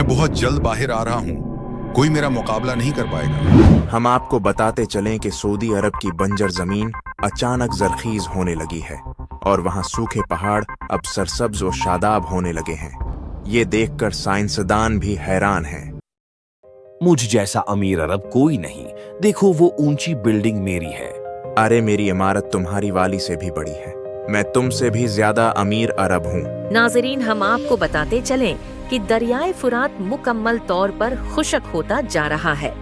मैं बहुत जल्द बाहर आ रहा हूँ, कोई मेरा मुकाबला नहीं कर पाएगा। हम आपको बताते चलें कि सऊदी अरब की बंजर जमीन अचानक जरखीज होने लगी है और वहाँ सूखे पहाड़ अब सरसब्ज और शादाब होने लगे हैं। ये देखकर साइंसदान भी हैरान हैं। मुझ जैसा अमीर अरब कोई नहीं, देखो वो ऊंची बिल्डिंग मेरी है। अरे मेरी इमारत तुम्हारी वाली से भी बड़ी है, मैं तुमसे भी ज्यादा अमीर अरब हूँ। नाजरीन, हम आपको बताते चलें कि दरियाए फुरात मुकम्मल तौर पर खुश्क होता जा रहा है।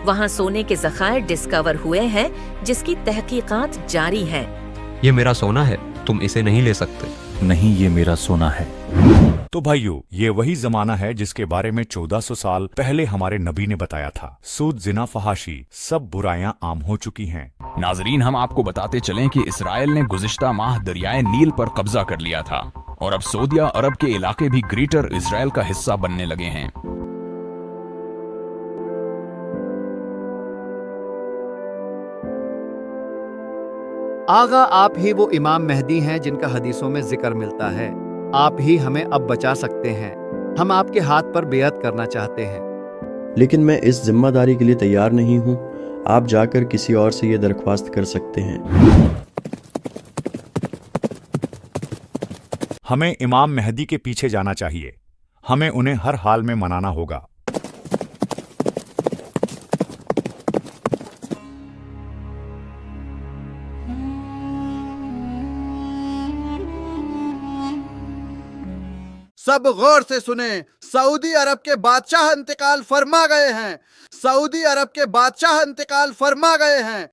वहाँ सोने के ज़खायर डिस्कवर हुए हैं जिसकी तहकीकात जारी हैं। ये मेरा सोना है, तुम इसे नहीं ले सकते। नहीं, ये मेरा सोना है। तो भाइयों, ये वही जमाना है जिसके बारे में 1400 साल पहले हमारे नबी ने बताया था। सूद, जिना, फहाशी सब बुराइयां आम हो चुकी हैं। नाजरीन, हम आपको बताते चलें कि इसराइल ने गुज़िश्ता माह दरियाए नील पर कब्जा कर लिया था और अब सऊदी अरब के इलाके भी ग्रेटर इसराइल का हिस्सा बनने लगे हैं। आगा, आप ही वो इमाम मेहदी हैं जिनका हदीसों में जिक्र मिलता है। आप ही हमें अब बचा सकते हैं। हम आपके हाथ पर बेअत करना चाहते हैं। लेकिन मैं इस जिम्मेदारी के लिए तैयार नहीं हूँ। आप जाकर किसी और से ये दरख्वास्त कर सकते हैं। हमें इमाम मेहदी के पीछे जाना चाहिए। हमें उन्हें हर हाल में मनाना होगा। सब गौर से सुने, सऊदी अरब के बादशाह इंतकाल फरमा गए हैं। सऊदी अरब के बादशाह इंतकाल फरमा गए हैं।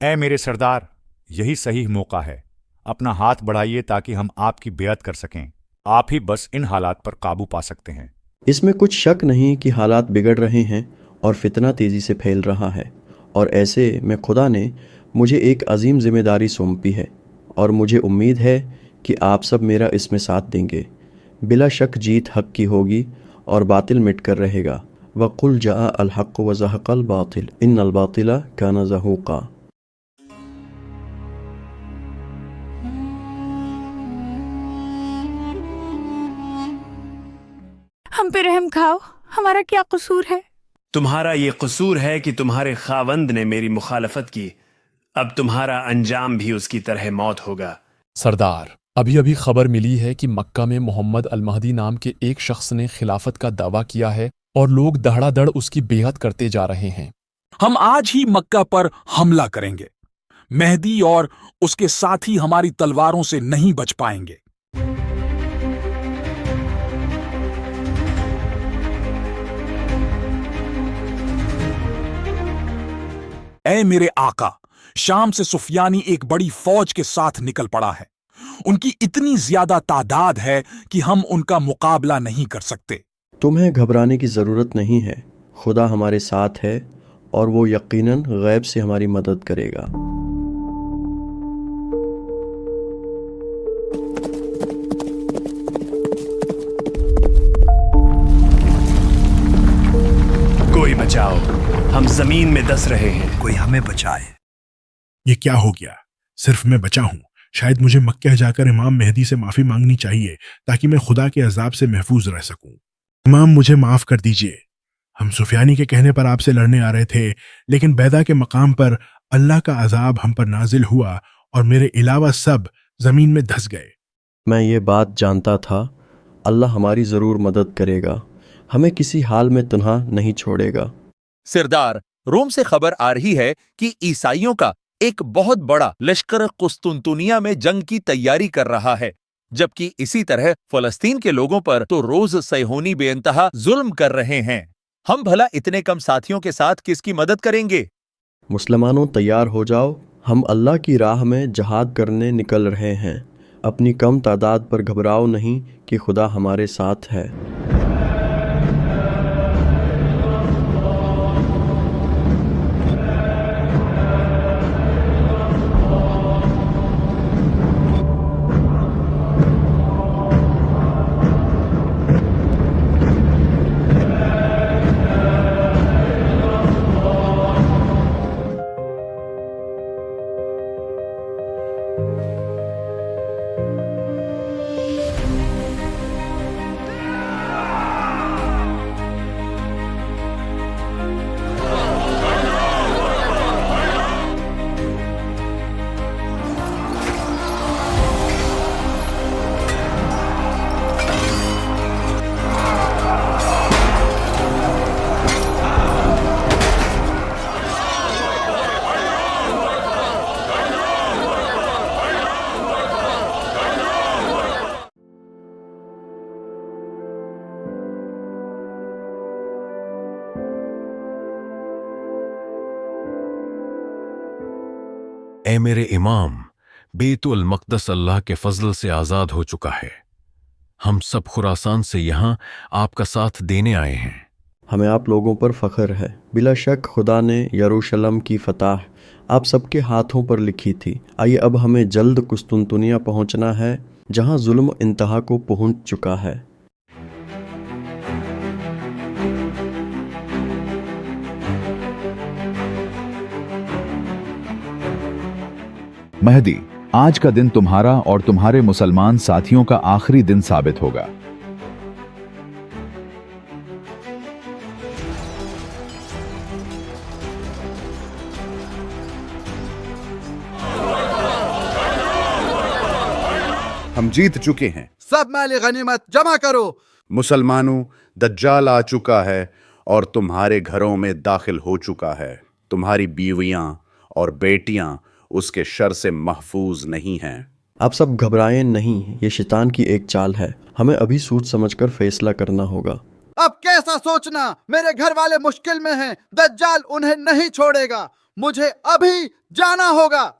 ऐ मेरे सरदार, यही सही मौका है। अपना हाथ बढ़ाइए ताकि हम आपकी बेअत कर सकें। आप ही बस इन हालात पर काबू पा सकते हैं। इसमें कुछ शक नहीं कि हालात बिगड़ रहे हैं और फितना तेज़ी से फैल रहा है, और ऐसे में खुदा ने मुझे एक अजीम जिम्मेदारी सौंपी है और मुझे उम्मीद है कि आप सब मेरा इसमें साथ देंगे। बिला शक जीत हक की होगी और बातिल मिट कर रहेगा। वक़ुल जाअ अल हक़ व ज़हक़ल बातिल इन्नल बातिला काना ज़हूक़ा। हम पे रहम खाओ, हमारा क्या कसूर है? तुम्हारा ये कसूर है कि तुम्हारे खावंद ने मेरी मुखालफत की। अब तुम्हारा अंजाम भी उसकी तरह मौत होगा। सरदार, अभी अभी खबर मिली है कि मक्का में मोहम्मद अल महदी नाम के एक शख्स ने खिलाफत का दावा किया है और लोग दहड़ादड़ उसकी बेअत करते जा रहे हैं। हम आज ही मक्का पर हमला करेंगे। मेहदी और उसके साथी हमारी तलवारों से नहीं बच पाएंगे। ऐ मेरे आका, शाम से सुफियानी एक बड़ी फौज के साथ निकल पड़ा है। उनकी इतनी ज्यादा तादाद है कि हम उनका मुकाबला नहीं कर सकते। तुम्हें घबराने की ज़रूरत नहीं है। खुदा हमारे साथ है और वो यकीनन गैब से हमारी मदद करेगा। कोई बचाओ, हम जमीन में दस रहे हैं। कोई हमें बचाए। ये क्या हो गया? सिर्फ मैं बचा हूँ। शायद मुझे मक्का जाकर इमाम मेहदी से माफ़ी मांगनी चाहिए ताकि मैं खुदा के अजाब से महफूज रह सकूं। इमाम, मुझे माफ़ कर दीजिए। हम सुफियानी के कहने पर आपसे लड़ने आ रहे थे, लेकिन बैदा के मकाम पर अल्लाह का अजाब हम पर नाजिल हुआ और मेरे अलावा सब ज़मीन में धंस गए। मैं ये बात जानता था। अल्लाह हमारी ज़रूर मदद करेगा, हमें किसी हाल में तन्हा नहीं छोड़ेगा। सरदार, रोम से खबर आ रही है कि ईसाइयों का एक बहुत बड़ा लश्कर कुस्तुनतुनिया में जंग की तैयारी कर रहा है, जबकि इसी तरह फलस्तीन के लोगों पर तो रोज सैहोनी बेइंतहा जुल्म कर रहे हैं। हम भला इतने कम साथियों के साथ किसकी मदद करेंगे? मुसलमानों, तैयार हो जाओ। हम अल्लाह की राह में जहाद करने निकल रहे हैं। अपनी कम तादाद पर घबराओ नहीं कि खुदा हमारे साथ है। اے میرے امام، بیت المقدس اللہ کے فضل سے آزاد ہو چکا ہے۔ ہم سب خراسان سے یہاں آپ کا ساتھ دینے آئے ہیں۔ ہمیں آپ لوگوں پر فخر ہے۔ بلا شک خدا نے یروشلم کی فتح آپ سب کے ہاتھوں پر لکھی تھی۔ آئیے اب ہمیں جلد قسطنطنیہ پہنچنا ہے، جہاں ظلم انتہا کو پہنچ چکا ہے۔ مہدی، آج کا دن تمہارا اور تمہارے مسلمان ساتھیوں کا آخری دن ثابت ہوگا۔ ہم جیت چکے ہیں۔ سب مال غنیمت جمع کرو۔ مسلمانوں، دجال آ چکا ہے اور تمہارے گھروں میں داخل ہو چکا ہے۔ تمہاری بیویاں اور بیٹیاں اس کے شر سے محفوظ نہیں ہیں۔ آپ سب گھبرائیں نہیں، یہ شیطان کی ایک چال ہے۔ ہمیں ابھی سوچ سمجھ کر فیصلہ کرنا ہوگا۔ اب کیسا سوچنا؟ میرے گھر والے مشکل میں ہیں، دجال انہیں نہیں چھوڑے گا، مجھے ابھی جانا ہوگا۔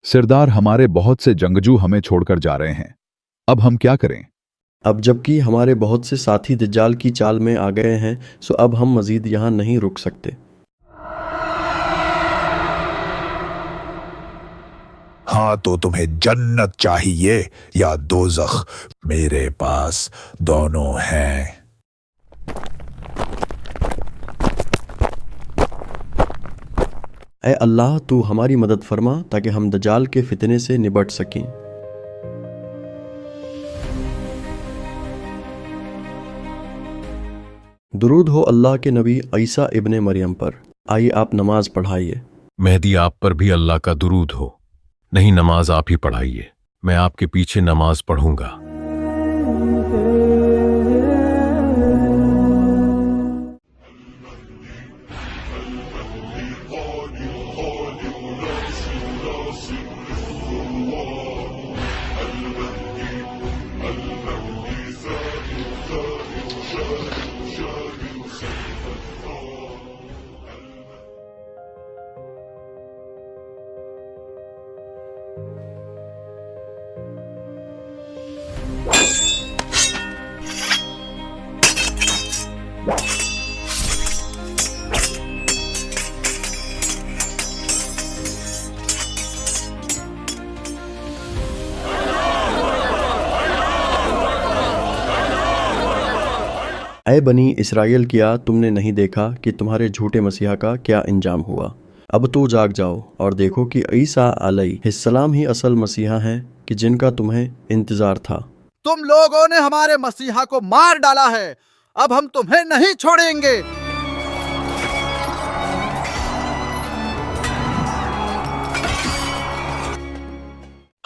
سردار، ہمارے بہت سے جنگجو ہمیں چھوڑ کر جا رہے ہیں، اب ہم کیا کریں؟ اب جبکہ ہمارے بہت سے ساتھی دجال کی چال میں آ گئے ہیں، سو اب ہم مزید یہاں نہیں رک سکتے۔ ہاں تو تمہیں جنت چاہیے یا دوزخ؟ میرے پاس دونوں ہیں۔ اے اللہ، تو ہماری مدد فرما تاکہ ہم دجال کے فتنے سے نبٹ سکیں۔ درود ہو اللہ کے نبی عیسیٰ ابن مریم پر۔ آئیے آپ نماز پڑھائیے۔ مہدی، آپ پر بھی اللہ کا درود ہو۔ نہیں، نماز آپ ہی پڑھائیے، میں آپ کے پیچھے نماز پڑھوں گا۔ اے بنی اسرائیل، کیا تم نے نہیں دیکھا کہ تمہارے جھوٹے مسیحا کا کیا انجام ہوا؟ اب تو جاگ جاؤ اور دیکھو کہ عیسیٰ علیہ السلام ہی اصل مسیحا ہیں کہ جن کا تمہیں انتظار تھا۔ تم لوگوں نے ہمارے مسیحا کو مار ڈالا ہے، اب ہم تمہیں نہیں چھوڑیں گے۔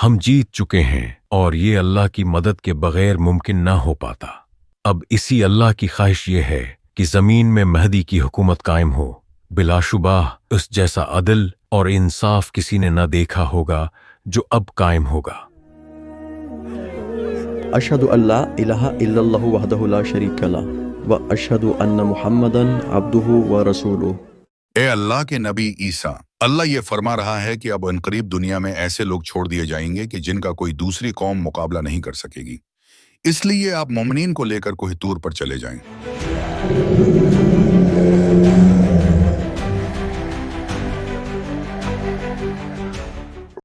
ہم جیت چکے ہیں اور یہ اللہ کی مدد کے بغیر ممکن نہ ہو پاتا۔ اب اسی اللہ کی خواہش یہ ہے کہ زمین میں مہدی کی حکومت قائم ہو۔ بلا شبہ اس جیسا عدل اور انصاف کسی نے نہ دیکھا ہوگا جو اب قائم ہوگا۔ اشہد ان لا الہ الا اللہ وحدہ لا شریک لہ و اشہد ان محمدن عبدہ و رسولہ۔ اے اللہ کے نبی عیسیٰ، اللہ یہ فرما رہا ہے کہ اب عنقریب دنیا میں ایسے لوگ چھوڑ دیے جائیں گے کہ جن کا کوئی دوسری قوم مقابلہ نہیں کر سکے گی، اس لیے آپ مومنین کو لے کر کوہ طور پر چلے جائیں۔